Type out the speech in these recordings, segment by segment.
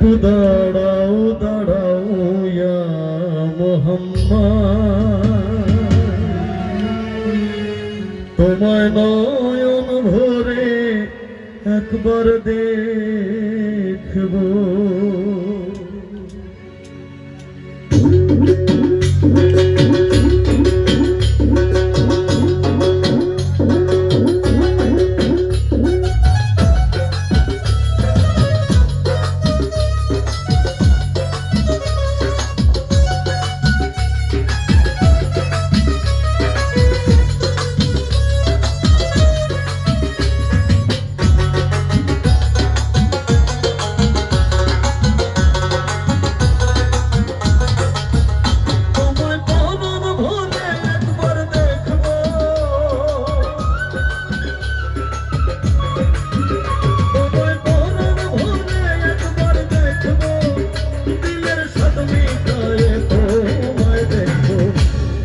একটু দাঁড়াও দাঁড়াও ইয়া মুহাম্মদ, তোমায় নয়ন ভরে একবার দেখব।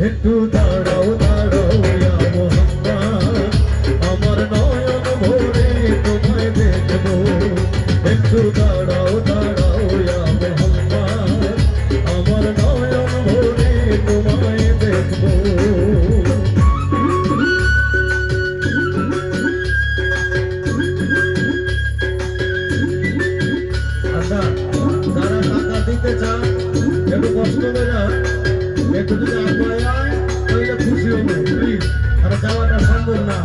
একটু দাঁড়াও দাঁড়াও ইয়া মুহাম্মদ, আমার নয়ন ভরে তোমায় দেখবো। একটু দাঁড়াও দাঁড়াও ইয়া মুহাম্মদ, আমার নয়ন ভরে তোমায় দেখবো। আচ্ছা, যারা টাকা দিতে চান একটু কষ্ট করে একটু যদি আগে আয় তাহলে খুশি হবো প্লিজ, আর যাওয়াটা সম্ভব না।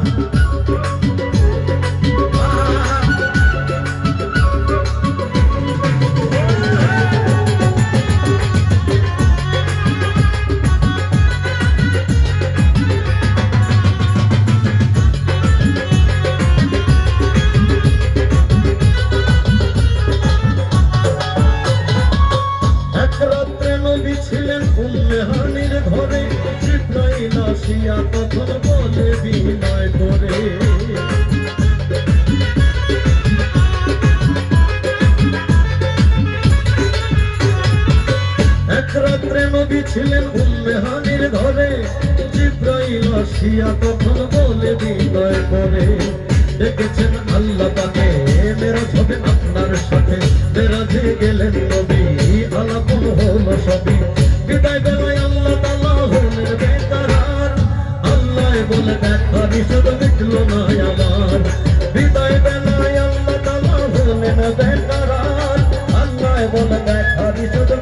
ছিলেন উম্মে হানির ঘরে, জিবরাইল আসিয়া তখন বলে বিনয় করে, এক রাত্রে নবী ছিলেন উম্মে হানির ঘরে, জিবরাইল আসিয়া তখন বলে বিনয় করে, দেখেছেন আল্লাহ তাকে মেরাজ হবে আপনার সাথে, মেরাজে গেলেন নবী আলাপন হলো সবই। বিদায় বেলায় আল্লাহ তাআলা হলেন বেকরার, আল্লাহ বলে দেখা নিষেধ মিটলো না আমার। বিদায় বেলায় আল্লাহ তাআলা হলেন বেকরার, আল্লাহ বলে দেখা নিষেধ